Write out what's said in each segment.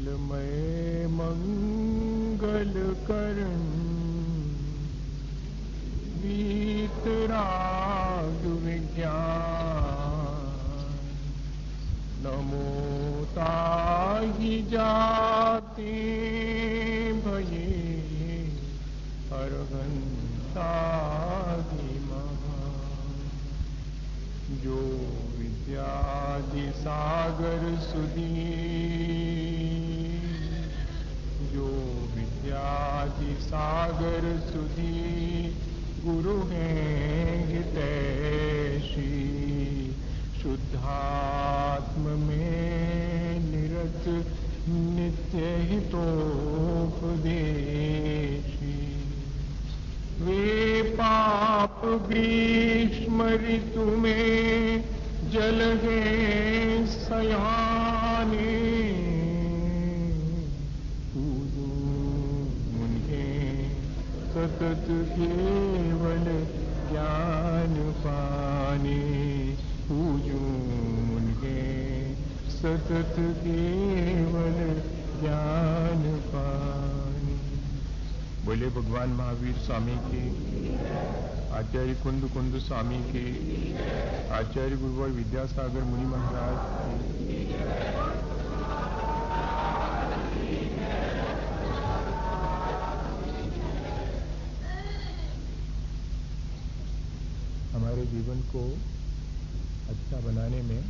मंगलमय मंगल करण वीतराग विज्ञान नमो ताहि जाते भये अर्हन्तादि महा जो विद्यादि सागर सुधी जो विद्यादि सागर सुधी गुरु हैं हितैषी शुद्धात्म में निरत नित्य हितोपदेशी वे पाप ग्रीष्म ऋतु में जल है सयाने सतत केवल ज्ञान पाने पूजूं उनके सतत केवल ज्ञान पाने। बोले भगवान महावीर स्वामी के, आचार्य कुंद कुंद स्वामी के, आचार्य गुरुवर विद्यासागर मुनि महाराज के। हमारे जीवन को अच्छा बनाने में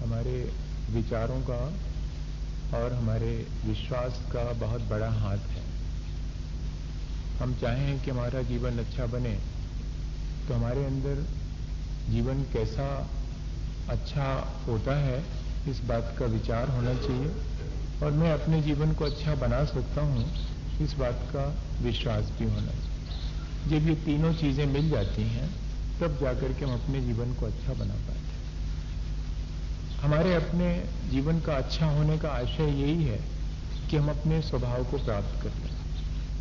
हमारे विचारों का और हमारे विश्वास का बहुत बड़ा हाथ है। हम चाहें कि हमारा जीवन अच्छा बने तो हमारे अंदर जीवन कैसा अच्छा होता है इस बात का विचार होना चाहिए, और मैं अपने जीवन को अच्छा बना सकता हूँ इस बात का विश्वास भी होना चाहिए। जब ये तीनों चीजें मिल जाती हैं तब जाकर के हम अपने जीवन को अच्छा बना पाते हैं। हमारे अपने जीवन का अच्छा होने का आशय यही है कि हम अपने स्वभाव को प्राप्त कर लें।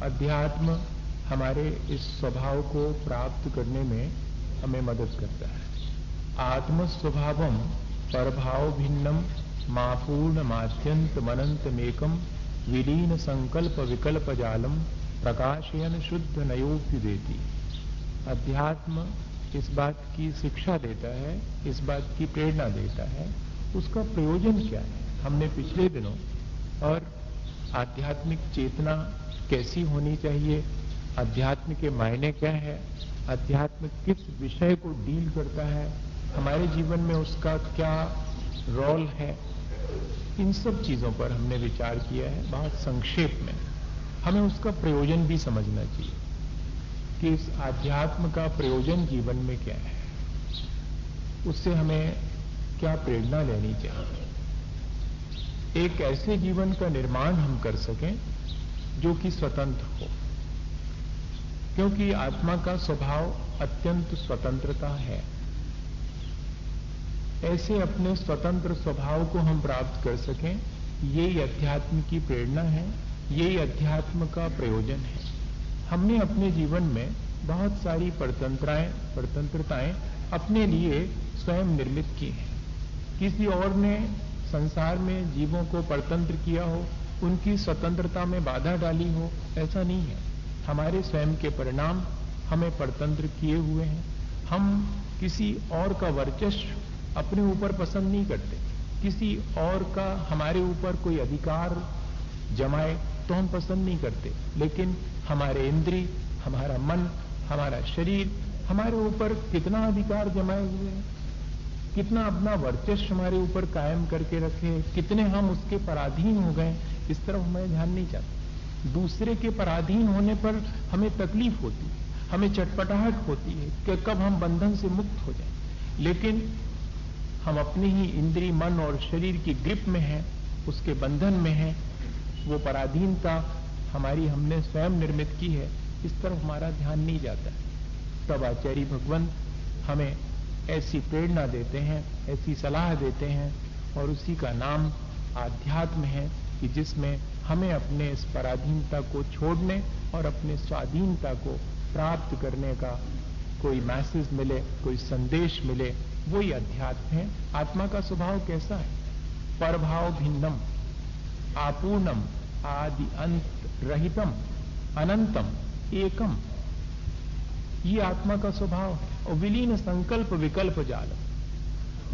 अध्यात्म हमारे इस स्वभाव को प्राप्त करने में हमें मदद करता है। आत्म स्वभावम परभाव भिन्नम मापूर्ण मात्यंत मनंत मेकम विलीन संकल्प विकल्प जालम प्रकाशयन शुद्ध नयोप्य देती। अध्यात्म इस बात की शिक्षा देता है, इस बात की प्रेरणा देता है, उसका प्रयोजन क्या है। हमने पिछले दिनों और आध्यात्मिक चेतना कैसी होनी चाहिए, अध्यात्म के मायने क्या है, अध्यात्म किस विषय को डील करता है, हमारे जीवन में उसका क्या रोल है, इन सब चीजों पर हमने विचार किया है बहुत संक्षेप में। हमें उसका प्रयोजन भी समझना चाहिए कि इस आध्यात्म का प्रयोजन जीवन में क्या है, उससे हमें क्या प्रेरणा लेनी चाहिए। एक ऐसे जीवन का निर्माण हम कर सकें जो कि स्वतंत्र हो, क्योंकि आत्मा का स्वभाव अत्यंत स्वतंत्रता है। ऐसे अपने स्वतंत्र स्वभाव को हम प्राप्त कर सकें, यही अध्यात्म की प्रेरणा है, यही अध्यात्म का प्रयोजन है। हमने अपने जीवन में बहुत सारी परतंत्रताएं अपने लिए स्वयं निर्मित की हैं। किसी और ने संसार में जीवों को परतंत्र किया हो, उनकी स्वतंत्रता में बाधा डाली हो, ऐसा नहीं है। हमारे स्वयं के परिणाम हमें परतंत्र किए हुए हैं। हम किसी और का वर्चस्व अपने ऊपर पसंद नहीं करते। किसी और का हमारे ऊपर कोई अधिकार जमाए तो हम पसंद नहीं करते, लेकिन हमारे इंद्रिय, हमारा मन, हमारा शरीर हमारे ऊपर कितना अधिकार जमाए हुए हैं, कितना अपना वर्चस्व हमारे ऊपर कायम करके रखे, कितने हम उसके पराधीन हो गए, इस तरफ हमें ध्यान नहीं जाता। दूसरे के पराधीन होने पर हमें तकलीफ होती है, हमें चटपटाहट होती है कि कब हम बंधन से मुक्त हो जाएं। लेकिन हम अपने ही इंद्रिय, मन और शरीर की ग्रिप में हैं, उसके बंधन में हैं। वो पराधीनता हमारी हमने स्वयं निर्मित की है, इस तरफ हमारा ध्यान नहीं जाता। तब आचार्य भगवान हमें ऐसी प्रेरणा देते हैं, ऐसी सलाह देते हैं, और उसी का नाम आध्यात्म है कि जिसमें हमें अपने इस पराधीनता को छोड़ने और अपने स्वाधीनता को प्राप्त करने का कोई मैसेज मिले, कोई संदेश मिले, वही अध्यात्म है। आत्मा का स्वभाव कैसा है? परभाव भिन्नम, आपूर्णम, आदि अंत रहितम, अनंतम, एकम, ये आत्मा का स्वभाव है। और विलीन संकल्प विकल्प जाल,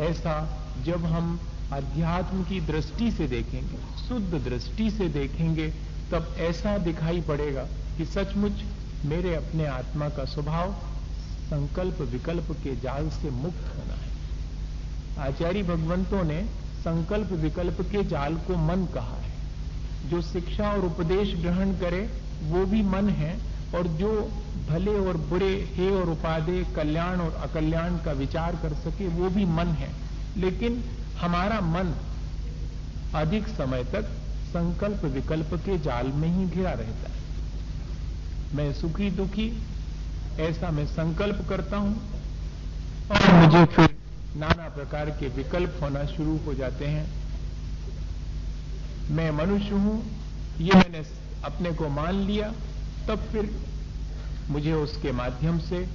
ऐसा जब हम अध्यात्म की दृष्टि से देखेंगे, शुद्ध दृष्टि से देखेंगे, तब ऐसा दिखाई पड़ेगा कि सचमुच मेरे अपने आत्मा का स्वभाव संकल्प विकल्प के जाल से मुक्त होना है। आचार्य भगवंतों ने संकल्प विकल्प के जाल को मन कहा है। जो शिक्षा और उपदेश ग्रहण करे वो भी मन है, और जो भले और बुरे, हे और उपादेय, कल्याण और अकल्याण का विचार कर सके वो भी मन है। लेकिन हमारा मन अधिक समय तक संकल्प विकल्प के जाल में ही घिरा रहता है। मैं सुखी दुखी ऐसा मैं संकल्प करता हूं, और मुझे फिर नाना प्रकार के विकल्प होना शुरू हो जाते हैं। मैं मनुष्य हूं, ये मैंने अपने को मान लिया, तब फिर मुझे उसके माध्यम से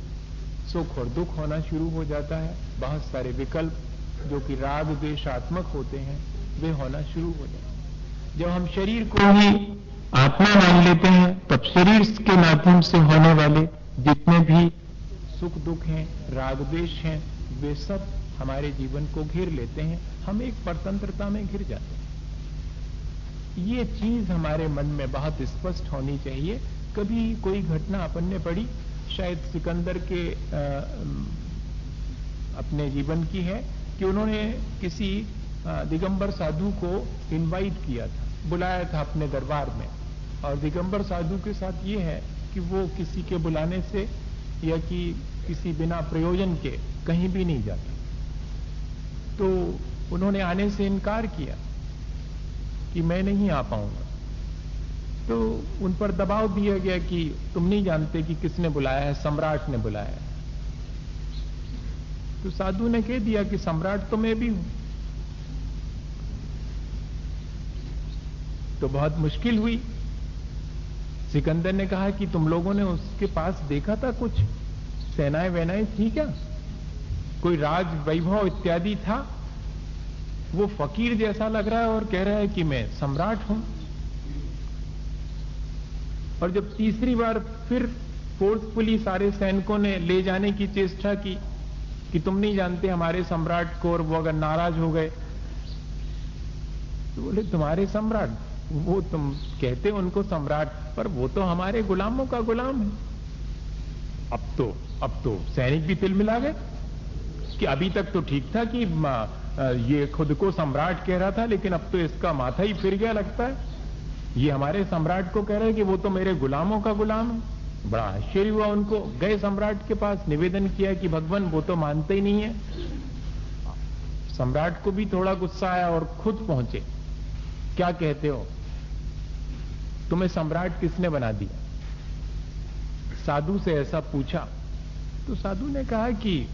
सुख और दुख होना शुरू हो जाता है। बहुत सारे विकल्प जो कि राग द्वेषात्मक होते हैं वे होना शुरू हो जाते हैं। जब हम शरीर को ही आत्मा मान लेते हैं, तब शरीर के माध्यम से होने वाले जितने भी सुख दुख हैं, राग द्वेष हैं, वे सब हमारे जीवन को घेर लेते हैं। हम एक परतंत्रता में घिर जाते हैं। ये चीज हमारे मन में बहुत स्पष्ट होनी चाहिए। कभी कोई घटना अपन ने पढ़ी, शायद सिकंदर के अपने जीवन की है, कि उन्होंने किसी दिगंबर साधु को इनवाइट किया था, बुलाया था अपने दरबार में। और दिगंबर साधु के साथ ये है कि वो किसी के बुलाने से या कि किसी बिना प्रयोजन के कहीं भी नहीं जाता। तो उन्होंने आने से इनकार किया कि मैं नहीं आ पाऊंगा। तो उन पर दबाव दिया गया कि तुम नहीं जानते कि किसने बुलाया है, सम्राट ने बुलाया है। तो साधु ने कह दिया कि सम्राट तो मैं भी हूं। तो बहुत मुश्किल हुई। सिकंदर ने कहा कि तुम लोगों ने उसके पास देखा था, कुछ सेनाएं वेनाएं थी क्या, कोई राज वैभव इत्यादि था? वो फकीर जैसा लग रहा है और कह रहा है कि मैं सम्राट हूं। और जब तीसरी बार फिर फोर्सफुली सारे सैनिकों ने ले जाने की चेष्टा की कि तुम नहीं जानते हमारे सम्राट को, और वो अगर नाराज हो गए तो बोले तुम्हारे सम्राट, वो तुम कहते उनको सम्राट, पर वो तो हमारे गुलामों का गुलाम है। अब तो सैनिक भी तिल मिला गए कि अभी तक तो ठीक था कि ये खुद को सम्राट कह रहा था, लेकिन अब तो इसका माथा ही फिर गया लगता है। ये हमारे सम्राट को कह रहे हैं कि वो तो मेरे गुलामों का गुलाम है। बड़ा आश्चर्य हुआ उनको। गए सम्राट के पास, निवेदन किया कि भगवान वो तो मानते ही नहीं है। सम्राट को भी थोड़ा गुस्सा आया और खुद पहुंचे। क्या कहते हो, तुम्हें सम्राट किसने बना दिया? साधु से ऐसा पूछा तो साधु ने कहा कि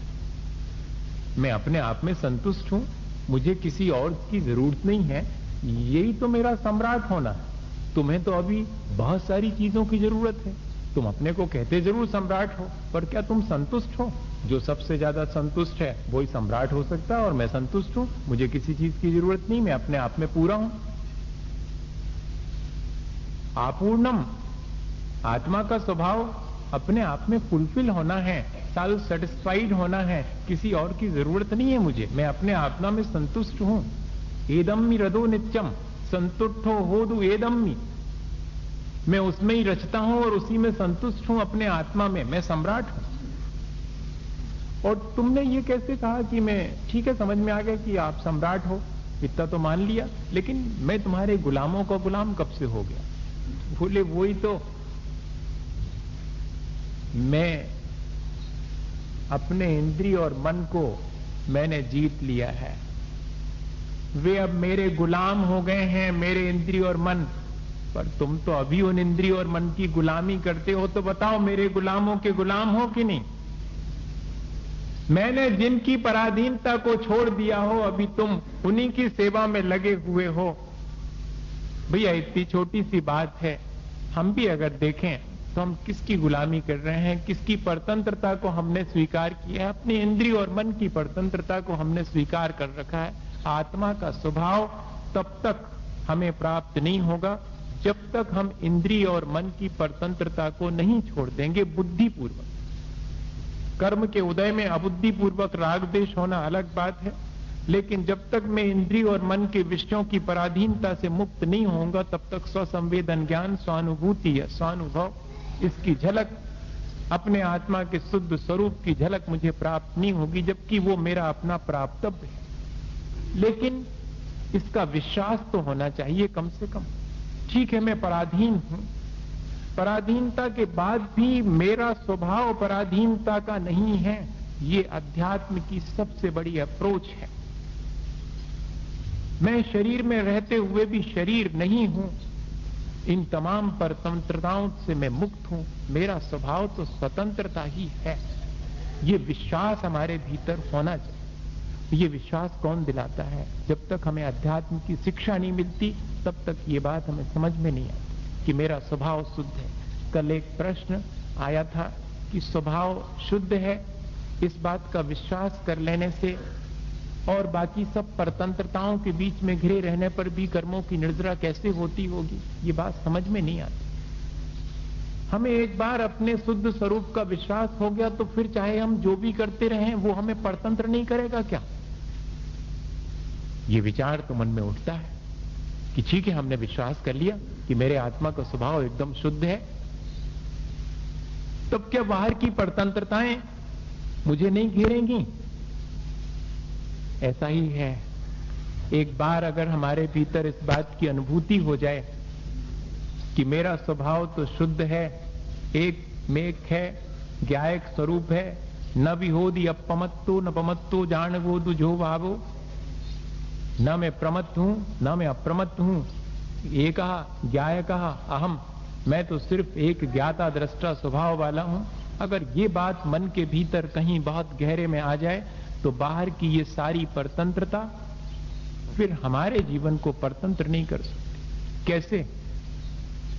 मैं अपने आप में संतुष्ट हूं, मुझे किसी और की जरूरत नहीं है, यही तो मेरा सम्राट होना है। तुम्हें तो अभी बहुत सारी चीजों की जरूरत है, तुम अपने को कहते जरूर सम्राट हो, पर क्या तुम संतुष्ट हो? जो सबसे ज्यादा संतुष्ट है वही सम्राट हो सकता है, और मैं संतुष्ट हूं, मुझे किसी चीज की जरूरत नहीं, मैं अपने आप में पूरा हूं। आपूर्णम, आत्मा का स्वभाव अपने आप में फुलफिल होना है, सेल्फ सेटिस्फाइड होना है, किसी और की जरूरत नहीं है मुझे, मैं अपने आत्मा में संतुष्ट हूं। एदम्मी रदो नित्यम संतुष्टो होदु एदम्मी, मैं उसमें ही रचता हूं और उसी में संतुष्ट हूं, अपने आत्मा में मैं सम्राट हूं। और तुमने ये कैसे कहा कि मैं, ठीक है समझ में आ गया कि आप सम्राट हो, इतना तो मान लिया, लेकिन मैं तुम्हारे गुलामों का गुलाम कब से हो गया? बोले वही तो, मैं अपने इंद्रिय और मन को मैंने जीत लिया है, वे अब मेरे गुलाम हो गए हैं, मेरे इंद्रिय और मन। पर तुम तो अभी उन इंद्रिय और मन की गुलामी करते हो, तो बताओ मेरे गुलामों के गुलाम हो कि नहीं? मैंने जिनकी पराधीनता को छोड़ दिया हो, अभी तुम उन्हीं की सेवा में लगे हुए हो। भैया इतनी छोटी सी बात है, हम भी अगर देखें तो हम किसकी गुलामी कर रहे हैं, किसकी परतंत्रता को हमने स्वीकार किया है? अपनी इंद्रिय और मन की परतंत्रता को हमने स्वीकार कर रखा है। आत्मा का स्वभाव तब तक हमें प्राप्त नहीं होगा जब तक हम इंद्रिय और मन की परतंत्रता को नहीं छोड़ देंगे बुद्धिपूर्वक। कर्म के उदय में अबुद्धिपूर्वक राग द्वेष होना अलग बात है, लेकिन जब तक मैं इंद्रिय और मन के विषयों की पराधीनता से मुक्त नहीं होऊंगा तब तक स्वसंवेदन ज्ञान, स्वानुभूति या स्वानुभव, इसकी झलक, अपने आत्मा के शुद्ध स्वरूप की झलक मुझे प्राप्त नहीं होगी, जबकि वो मेरा अपना प्राप्तव्य है। लेकिन इसका विश्वास तो होना चाहिए कम से कम। ठीक है, मैं पराधीन हूं, पराधीनता के बाद भी मेरा स्वभाव पराधीनता का नहीं है। ये अध्यात्म की सबसे बड़ी अप्रोच है। मैं शरीर में रहते हुए भी शरीर नहीं हूं, इन तमाम परतंत्रताओं से मैं मुक्त हूं, मेरा स्वभाव तो स्वतंत्रता ही है। ये विश्वास हमारे भीतर होना चाहिए। ये विश्वास कौन दिलाता है? जब तक हमें अध्यात्म की शिक्षा नहीं मिलती तब तक ये बात हमें समझ में नहीं आती कि मेरा स्वभाव शुद्ध है। कल एक प्रश्न आया था कि स्वभाव शुद्ध है, इस बात का विश्वास कर लेने से और बाकी सब परतंत्रताओं के बीच में घिरे रहने पर भी कर्मों की निर्जरा कैसे होती होगी? ये बात समझ में नहीं आती। हमें एक बार अपने शुद्ध स्वरूप का विश्वास हो गया तो फिर चाहे हम जो भी करते रहें वो हमें परतंत्र नहीं करेगा क्या? ये विचार तो मन में उठता है कि ठीक है, हमने विश्वास कर लिया कि मेरे आत्मा का स्वभाव एकदम शुद्ध है, तब क्या बाहर की परतंत्रताएं मुझे नहीं घेरेंगी? ऐसा ही है। एक बार अगर हमारे भीतर इस बात की अनुभूति हो जाए कि मेरा स्वभाव तो शुद्ध है, एक मेक है, ज्ञायक स्वरूप है, न विहोदी अपमत्तो न पमत्तो जानवोदु जो भावो, न मैं प्रमत्त हूं न मैं अप्रमत्त हूं, एकः ज्ञायकः अहम, मैं तो सिर्फ एक ज्ञाता दृष्टा स्वभाव वाला हूं। अगर ये बात मन के भीतर कहीं बहुत गहरे में आ जाए तो बाहर की ये सारी परतंत्रता फिर हमारे जीवन को परतंत्र नहीं कर सकती। कैसे?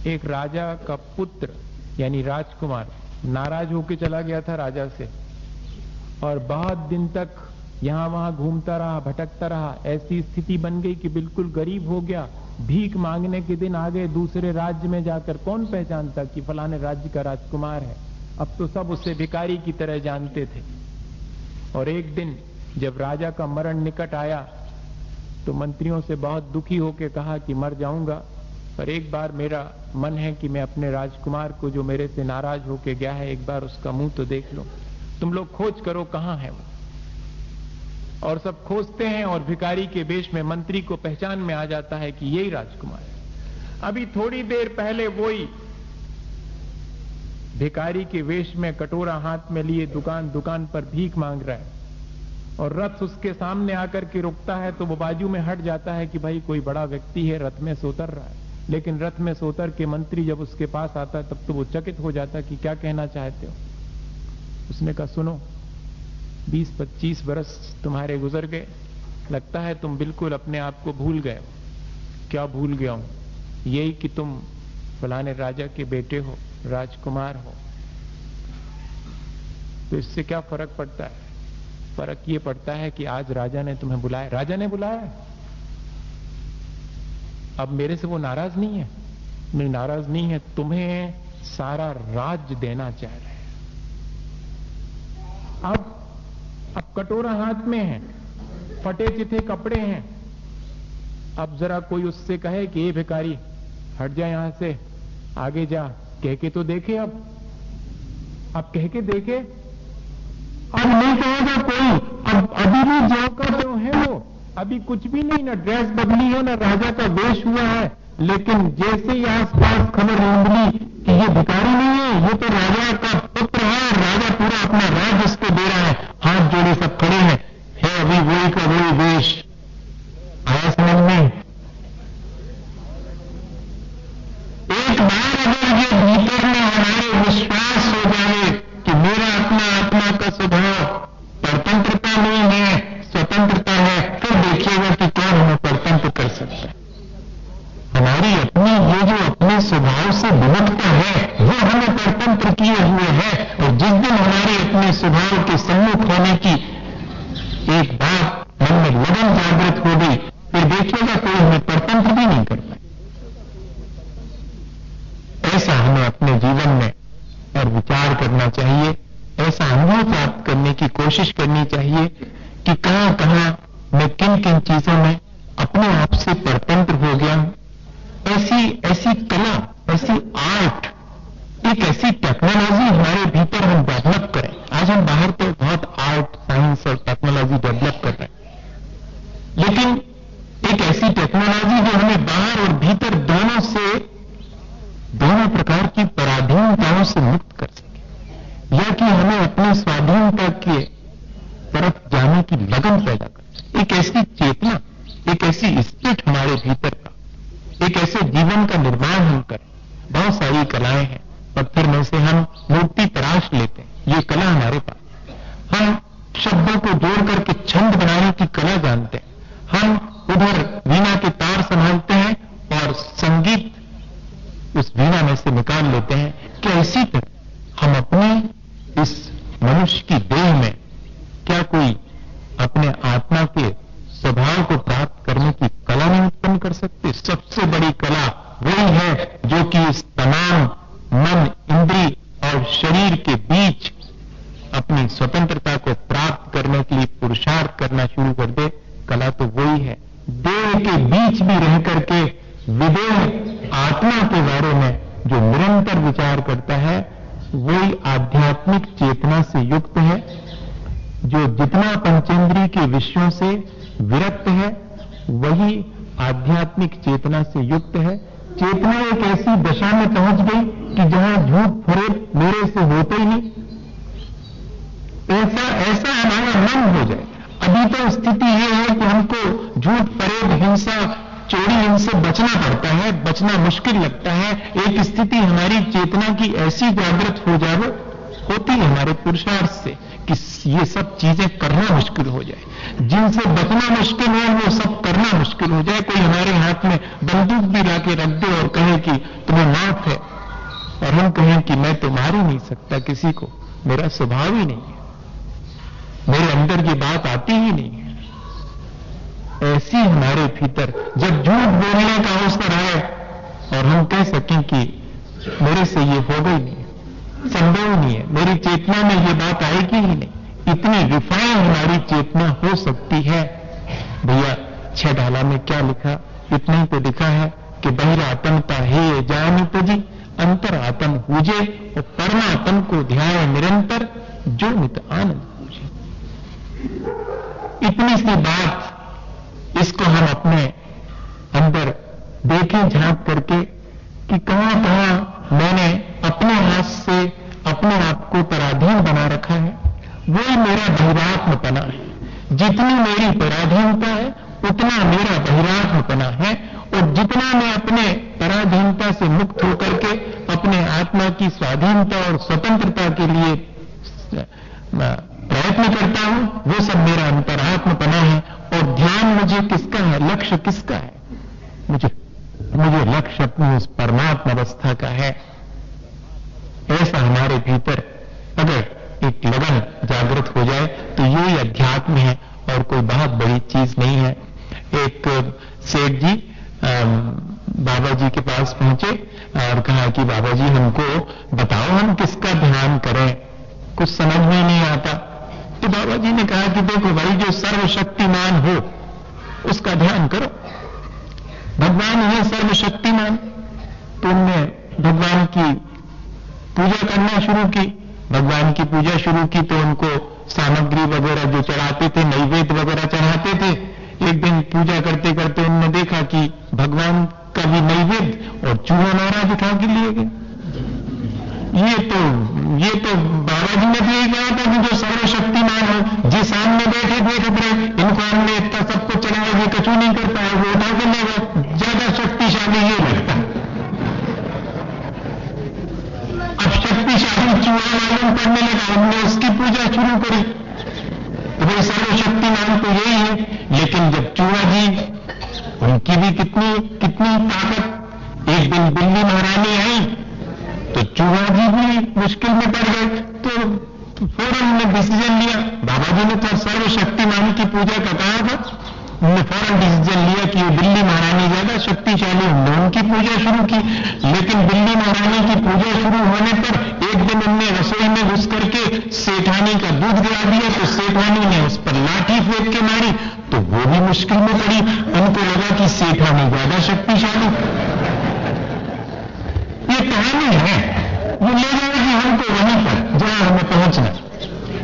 एक राजा का पुत्र यानी राजकुमार नाराज होकर चला गया था राजा से और बहुत दिन तक यहां वहां घूमता रहा, भटकता रहा। ऐसी स्थिति बन गई कि बिल्कुल गरीब हो गया। भीख मांगने के दिन आ गए दूसरे राज्य में जाकर। कौन पहचानता कि फलाने राज्य का राजकुमार है? अब तो सब उसे भिखारी की तरह जानते थे। और एक दिन जब राजा का मरण निकट आया तो मंत्रियों से बहुत दुखी होकर कहा कि मर जाऊंगा, पर एक बार मेरा मन है कि मैं अपने राजकुमार को जो मेरे से नाराज होकर गया है एक बार उसका मुंह तो देख लो। तुम लोग खोज करो कहां है वो। और सब खोजते हैं और भिखारी के वेश में मंत्री को पहचान में आ जाता है कि यही राजकुमार है। अभी थोड़ी देर पहले वही भिखारी के वेश में कटोरा हाथ में लिए दुकान दुकान पर भीख मांग रहा है और रथ उसके सामने आकर के रुकता है तो वो बाजू में हट जाता है कि भाई कोई बड़ा व्यक्ति है रथ में से उतर रहा है। लेकिन रथ में से उतर के मंत्री जब उसके पास आता है तब तो वो चकित हो जाता है कि क्या कहना चाहते हो। उसने कहा सुनो, 20-25 बरस तुम्हारे गुजर गए, लगता है तुम बिल्कुल अपने आप को भूल गए हो। क्या भूल गया हूं? यही कि तुम फलाने राजा के बेटे हो, राजकुमार हो। तो इससे क्या फर्क पड़ता है? फर्क ये पड़ता है कि आज राजा ने तुम्हें बुलाया। राजा ने बुलाया, अब मेरे से वो नाराज नहीं है। नहीं, नाराज नहीं है, तुम्हें सारा राज्य देना चाह रहे हैं। अब कटोरा हाथ में है, फटे चिथे कपड़े हैं। अब जरा कोई उससे कहे कि ये भिखारी हट जा यहां से, आगे जा, कह के तो देखे। अब कह के देखे, अब नहीं कहेगा कोई। अब अभी भी जो का जो है वो, अभी कुछ भी नहीं, ना ड्रेस बदली है ना राजा का वेश हुआ है। लेकिन जैसे ही आसपास खबर उंगली कि ये भिखारी नहीं है, ये तो राजा का पुत्र है और राजा पूरा अपना राज उसको दे रहा है, हाथ जोड़े सब खड़े हैं, है अभी वही का वही वेश। आया समझ में? एक बार अगर ये भीतर में हमारे विश्वास हो जाए कि मेरा अपना आत्मा का स्वभाव परतंत्रता नहीं है, स्वतंत्रता है, फिर देखिएगा कि कौन हमें परतंत्र कर सकता है। हमारी अपनी ये जो अपने स्वभाव से विमुखता है वो हमें परतंत्र किए हुए है। और जिस दिन हमारे अपने स्वभाव के सम्मुख होने की एक बात मन में लगन जागृत हो गई, फिर देखिएगा कोई हमें परतंत्र भी नहीं करता। करनी चाहिए कि कहां कहां मैं किन किन चीजों में अपने आप से परतंत्र हो गया हूं। ऐसी कला, ऐसी आर्ट, एक ऐसी टेक्नोलॉजी हमारे भीतर हम डेवलप करें। आज हम बाहर तो बहुत आर्ट, साइंस और टेक्नोलॉजी डेवलप कर रहे हैं, लेकिन एक ऐसी टेक्नोलॉजी जो हमें बाहर और भीतर दोनों प्रकार की पराधीनताओं से मुक्त कर सके, या कि हमें अपनी स्वाधीनता के तरफ जाने की लगन पैदा कर। एक ऐसी चेतना, एक ऐसी स्पिरिट हमारे भीतर का, एक ऐसे जीवन का निर्माण हम करें। बहुत सारी कलाएं हैं, पत्थर में से हम मूर्ति तराश लेते हैं, ये कला हमारे पास। हम शब्दों को जोड़ करके छंद बनाने की कला जानते हैं। हम उधर वीणा के तार संभालते हैं और संगीत उस वीणा में से निकाल लेते हैं। क्या इसी तरह हम अपने इस मनुष्य की देह में क्या कोई अपने आत्मा के स्वभाव को प्राप्त करने की कला नहीं उत्पन्न कर सकते? सबसे बड़ी कला वही है जो कि इस तमाम मन, इंद्रिय और शरीर के बीच अपनी स्वतंत्रता को प्राप्त करने के लिए पुरुषार्थ करना शुरू कर दे। कला तो वही है। देह के बीच भी रह करके विदेह आत्मा के बारे में जो निरंतर विचार करता है, वही आध्यात्मिक चेतना से युक्त है। जो जितना पंचेंद्रिय के विषयों से विरक्त है, वही आध्यात्मिक चेतना से युक्त है। चेतना एक ऐसी दशा में पहुंच गई कि जहां झूठ फरेब मेरे से होते ही नहीं, ऐसा हमारा मन हो जाए। अभी तो स्थिति यह है कि हमको झूठ फरेब, हिंसा, चोरी, इनसे बचना पड़ता है, बचना मुश्किल लगता है। एक स्थिति हमारी चेतना की ऐसी जागृत हो जाए, होती है हमारे पुरुषार्थ से, कि ये सब चीजें करना मुश्किल हो जाए। जिनसे बचना मुश्किल है वो सब करना मुश्किल हो जाए। कोई हमारे हाथ में बंदूक भी लाके रख दे और कहे कि तुम्हें मौत है, और हम कहें कि मैं तो मार ही नहीं सकता किसी को, मेरा स्वभाव ही नहीं है, मेरे अंदर ये बात आती ही नहीं है। ऐसी हमारे भीतर जब झूठ बोलने का अवसर आए और हम कह सकें कि मेरे से ये हो गई नहीं, संभव नहीं है, मेरी चेतना में ये बात आएगी ही नहीं, इतनी रिफाइन हमारी चेतना हो सकती है। भैया 6 डाला में क्या लिखा? इतना ही तो लिखा है कि बहिरातमता हे जानी तजी, अंतर आत्म पूजे और परमात्म को ध्यान निरंतर, जो नित आनंद पूजे। इतनी सी बात, इसको हम अपने अंदर देखें झांक करके कि कहां कहां मैंने अपने हाथ से अपने आप को पराधीन बना रखा है। वही मेरा बहिरात्मपना है। जितनी मेरी पराधीनता है उतना मेरा बहिरात्मपना है, और जितना मैं अपने पराधीनता से मुक्त होकर के अपने आत्मा की स्वाधीनता और स्वतंत्रता के लिए प्रयत्न करता हूं, वो सब मेरा अंतरात्मपना है। और ध्यान मुझे किसका है, लक्ष्य किसका है? मुझे लक्ष्य अपनी उस परमात्मा अवस्था का है। ऐसा हमारे भीतर अगर एक लगन जागृत हो जाए तो यही अध्यात्म है और कोई बहुत बड़ी चीज नहीं है। एक सेठ जी बाबा जी के पास पहुंचे और कहा कि बाबा जी हमको बताओ हम किसका ध्यान करें, कुछ समझ में नहीं आता। तो बाबा जी ने कहा कि देखो भाई, जो सर्वशक्तिमान हो उसका ध्यान करो, भगवान है सर्वशक्तिमान। तो उनने भगवान की पूजा करना शुरू की। भगवान की पूजा शुरू की तो उनको सामग्री वगैरह जो चढ़ाते थे, नैवेद्य वगैरह चढ़ाते थे। एक दिन पूजा करते करते उन्होंने देखा कि भगवान का भी नैवेद्य और चूहा महाराज उठा के लिए गए। ये तो बाबा जी ने भी यही कहा था कि जो सर्वशक्तिमान हो, जी सामने बैठे देख रहे, इनको हमने इतना सब कुछ चढ़ाया, ये कछु नहीं कर पाए, वो उठा के ले गए। ज्यादा शक्तिशाली ये लगता है। अब शक्तिशाली चूहा मालूम पड़ने लगा, हमने उसकी पूजा शुरू करी। तो भाई सर्वशक्तिमान तो यही है, लेकिन जब चूहा जी, उनकी भी कितनी ताकत। एक दिन बिल्ली महारानी आई तो चूहा जी भी मुश्किल में पड़ गए। तो फौरन ने डिसीजन लिया, बाबा जी ने तो सर्वशक्तिमान की पूजा का कहा था, उन्होंने फौरन डिसीजन लिया कि ये बिल्ली महारानी ज्यादा शक्तिशाली, उन्होंने उनकी पूजा शुरू की। लेकिन बिल्ली महारानी की पूजा शुरू होने पर एक दिन हमने रसोई में घुस करके सेठानी का दूध गिरा दिया तो सेठानी ने उस पर लाठी फेंक के मारी तो वो भी मुश्किल में पड़ी। उनको लगा कि सेठानी ज्यादा शक्तिशाली। ये कहानी है, वो ले जाएगी हमको वहीं पर जहां हमें पहुंचना।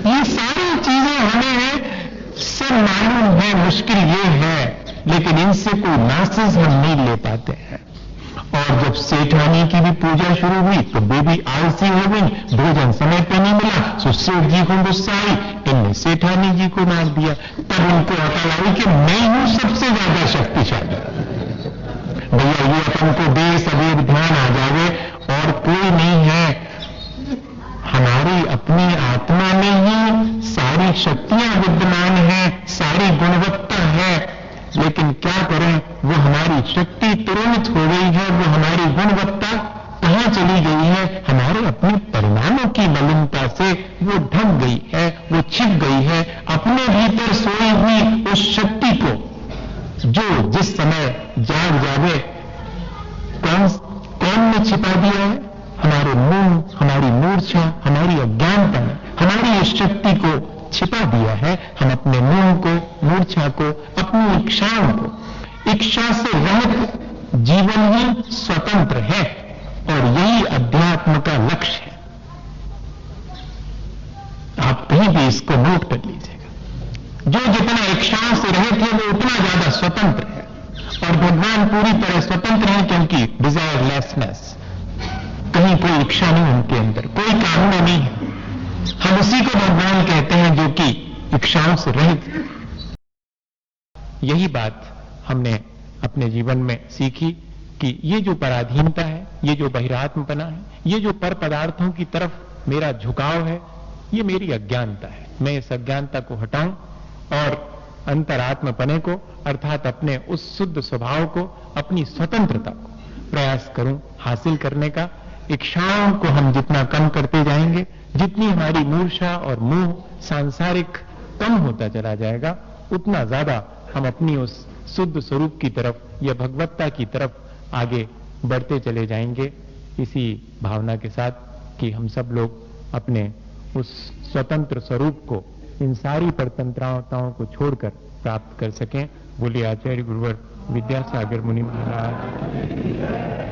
ये सारी चीजें हमें सब मालूम है, मुश्किल ये है, लेकिन इनसे कोई मैसेज हम नहीं ले पाते हैं। और जब सेठानी की भी पूजा शुरू हुई तो वे भी आलसी हो गई, भोजन समय पे नहीं मिला, तो सेठ जी को गुस्सा आई, इनने सेठानी जी को मार दिया। तब उनको अकल आई कि मैं हूं सबसे ज्यादा शक्तिशाली। भैया ये अपन को देर सवेर ध्यान आ जावे और कोई नहीं है, हमारी अपनी आत्मा में ही सारी शक्तियां विद्यमान हैं, सारी गुणवत्ता है, लेकिन क्या करें, वो हमारी शक्ति तुरंत हो गई है, वो हमारी गुणवत्ता कहां चली गई है, हमारे अपने परिणामों की मलिनता से वो ढक गई है, वो छिप गई है। अपने भीतर सोई हुई उस शक्ति को जो जिस समय जाग जावे, कौन ने छिपा दिया है? हमारे मुंह, हमारी मूर्छा, हमारी अज्ञानता ने हमारी इस शक्ति को छिपा दिया है। हम अपने मुंह को, मूर्छा को, अपनी इच्छाओं को, इच्छा से रहित जीवन ही स्वतंत्र है और यही अध्यात्म का लक्ष्य है। आप कहीं भी इसको नोट कर लीजिएगा। जो जितना इच्छाओं से रहित है वो उतना ज्यादा स्वतंत्र है और भगवान पूरी तरह स्वतंत्र है, क्योंकि डिजायरलेसनेस, कहीं कोई इच्छा नहीं उनके अंदर, कोई कामना नहीं है। हम उसी को भगवान कहते हैं जो कि इच्छाओं से रहित है। यही बात हमने अपने जीवन में सीखी कि ये जो पराधीनता है, ये जो बहिरात्मपना है, ये जो पर पदार्थों की तरफ मेरा झुकाव है, ये मेरी अज्ञानता है। मैं इस अज्ञानता को हटाऊं और अंतरात्मपने को, अर्थात अपने उस शुद्ध स्वभाव को, अपनी स्वतंत्रता को प्रयास करूं हासिल करने का। इच्छाओं को हम जितना कम करते जाएंगे, जितनी हमारी मूर्छा और मोह सांसारिक कम होता चला जाएगा, उतना ज्यादा हम अपनी उस शुद्ध स्वरूप की तरफ या भगवत्ता की तरफ आगे बढ़ते चले जाएंगे। इसी भावना के साथ कि हम सब लोग अपने उस स्वतंत्र स्वरूप को, इन सारी परतंत्रताओं को छोड़कर प्राप्त कर सकें। बोलिए आचार्य गुरुवर विद्यासागर मुनि महाराज।